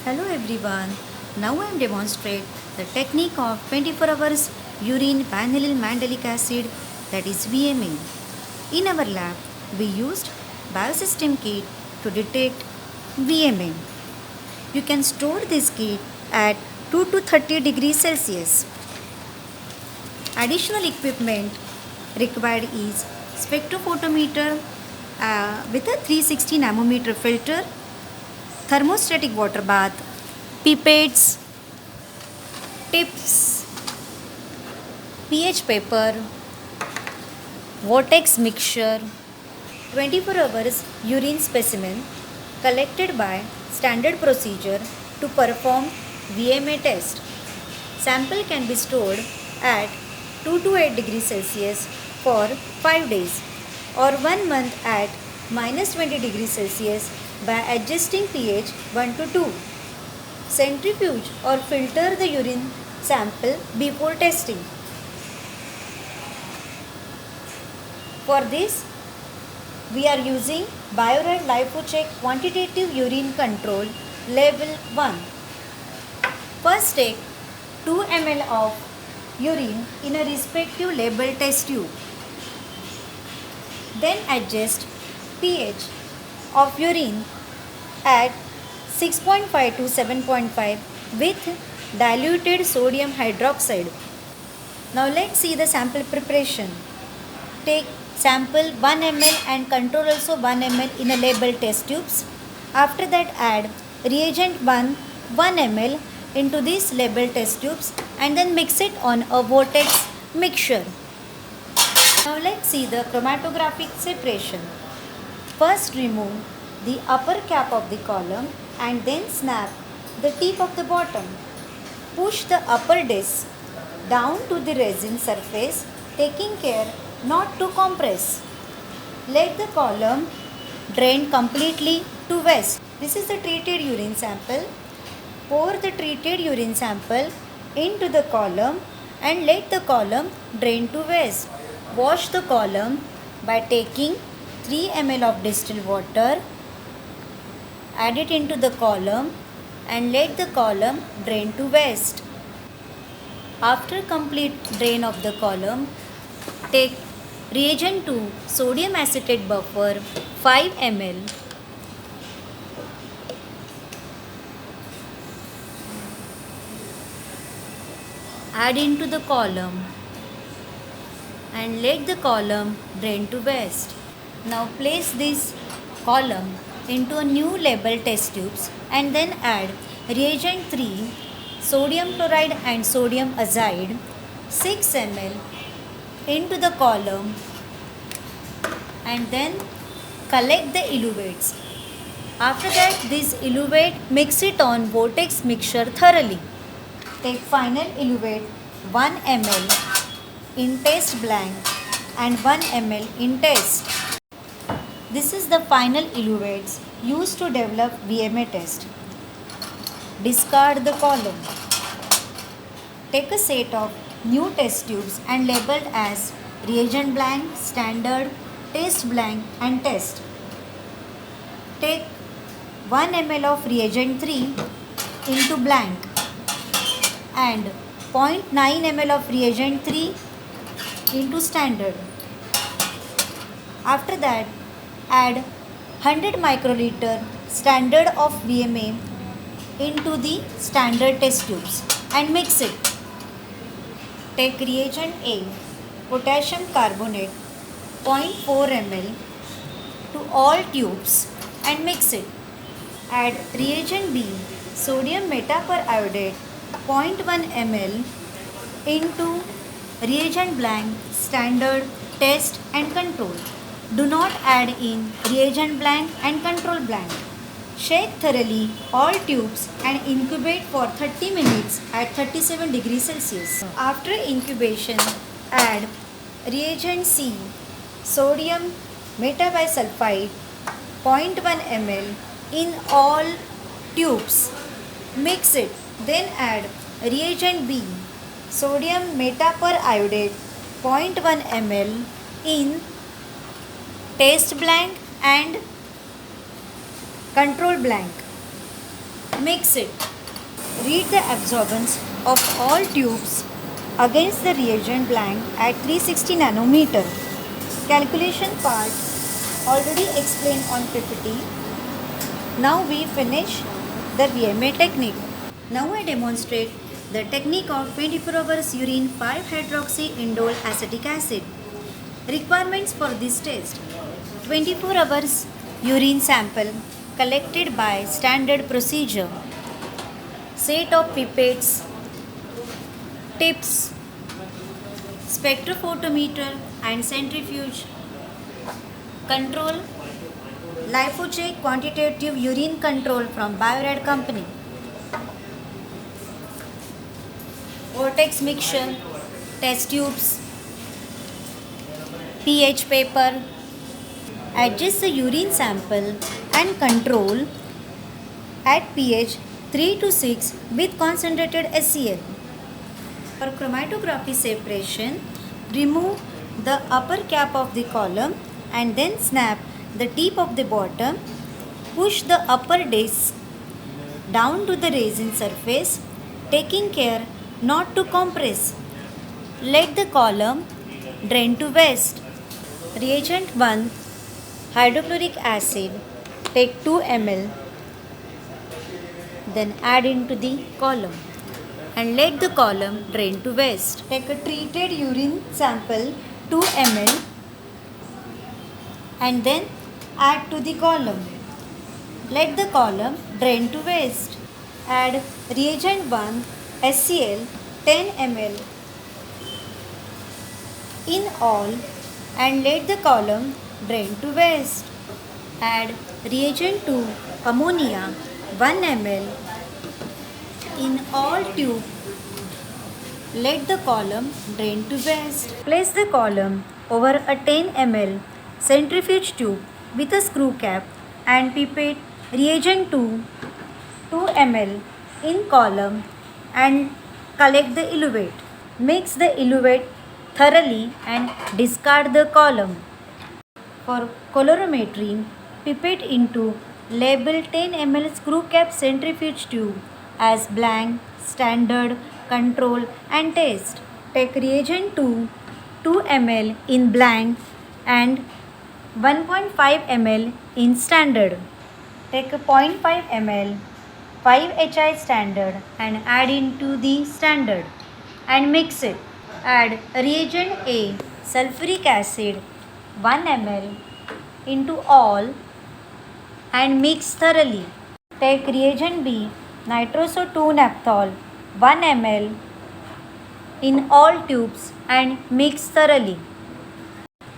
Hello everyone. Now I am demonstrate the technique of 24 hours urine vanillin mandelic acid, that is VMA. In our lab, we used biosystem kit to detect VMA. You can store this kit at 2 to 30 degrees Celsius. Additional equipment required is spectrophotometer with a 360 nanometer filter, thermostatic water bath, pipettes, tips, pH paper, vortex mixture, 24 hours urine specimen collected by standard procedure to perform VMA test. Sample can be stored at 2 to 8 degrees Celsius for 5 days or 1 month at minus 20 degrees Celsius by adjusting pH 1 to 2. Centrifuge or filter the urine sample before testing. For this, we are using Bio-Rad LiFO-Check quantitative urine control level 1. First, take 2 ml of urine in a respective label test tube. Then adjust pH of urine at 6.5 to 7.5 with diluted sodium hydroxide. Now let's see the sample preparation. Take sample 1 ml and control also 1 ml in a label test tubes. After that, add reagent 1 ml into these label test tubes and then mix it on a vortex mixture. Now let's see the chromatographic separation. First, remove the upper cap of the column and then snap the tip of the bottom. Push the upper disc down to the resin surface, taking care not to compress. Let the column drain completely to waste. This is the treated urine sample. Pour the treated urine sample into the column and let the column drain to waste. Wash the column by taking 3 ml of distilled water, add it into the column and let the column drain to waste. After complete drain of the column, take reagent 2 sodium acetate buffer 5 ml. Add into the column and let the column drain to waste. Now place this column into a new label test tubes and then add reagent 3 sodium chloride and sodium azide 6 ml into the column and then collect the eluates. After that, this eluvate mix it on vortex mixture thoroughly. Take final eluvate 1 ml in test blank and 1 ml in test. This is the final eluates used to develop VMA test. Discard the column. Take a set of new test tubes and labeled as reagent blank, standard, test blank and test. Take 1 ml of reagent 3 into blank and 0.9 ml of reagent 3 into standard. After that, add 100 microliter standard of VMA into the standard test tubes and mix it. Take reagent A, potassium carbonate 0.4 ml to all tubes and mix it. Add reagent B, sodium metaperiodate 0.1 ml into reagent blank, standard, test and control. Do not add in reagent blank and control blank. Shake thoroughly all tubes and incubate for 30 minutes at 37 degrees Celsius. After incubation, add reagent C, sodium metabisulfite 0.1 ml in all tubes. Mix it. Then add reagent B, sodium metaperiodate 0.1 ml in test blank and control blank. Mix it. Read the absorbance of all tubes against the reagent blank at 360 nanometer. Calculation part already explained on PPT. Now we finish the VMA technique. Now I demonstrate the technique of 24 hours urine 5-hydroxy-indole acetic acid. Requirements for this test: 24 hours urine sample collected by standard procedure. Set of pipettes, tips, spectrophotometer and centrifuge. Control: LipoCheck quantitative urine control from Biorad company. Vortex mixture, test tubes, pH paper. Adjust the urine sample and control at pH 3 to 6 with concentrated HCl. For chromatography separation, remove the upper cap of the column and then snap the tip of the bottom. Push the upper disc down to the resin surface, taking care not to compress. Let the column drain to waste. Reagent 1, hydrochloric acid. Take 2 ml. Then add into the column and let the column drain to waste. Take a treated urine sample 2 ml and then add to the column. Let the column drain to waste. Add reagent 1 HCl 10 ml in all and let the column drain to waste. Add reagent 2 ammonia 1 ml in all tube. Let the column drain to waste. Place the column over a 10 ml centrifuge tube with a screw cap and pipette reagent 2 ml in column and collect the eluate. Mix the eluate thoroughly and discard the column. For colorimetry, pipette into label 10 ml screw cap centrifuge tube as blank, standard, control and test. Take reagent 2 ml in blank and 1.5 ml in standard. Take a 0.5 ml 5HI standard and add into the standard and mix it. Add reagent A sulfuric acid 1 ml into all and mix thoroughly. Take reagent B nitroso 2-naphthol 1 ml in all tubes and mix thoroughly.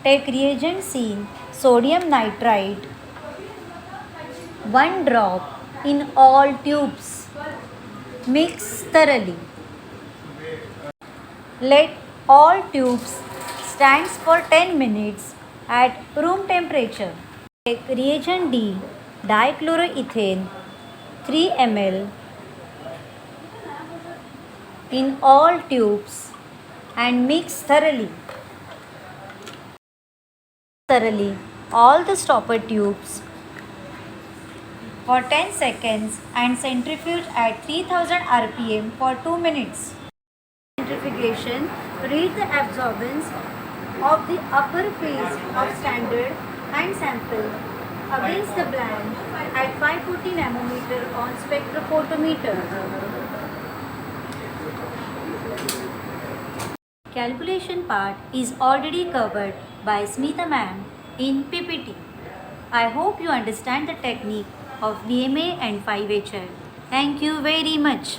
Take reagent C sodium nitrite 1 drop in all tubes. Mix thoroughly. Let all tubes stand for 10 minutes at room temperature. Take reagent D dichloroethane 3 ml in all tubes and mix thoroughly. All the stopper tubes for 10 seconds and centrifuge at 3000 rpm for 2 minutes. Centrifugation, read the absorbance of the upper phase of standard and sample against the blank at 540 nanometer on spectrophotometer. Calculation part is already covered by Smita ma'am in PPT. I hope you understand the technique of VMA and 5HI. Thank you very much.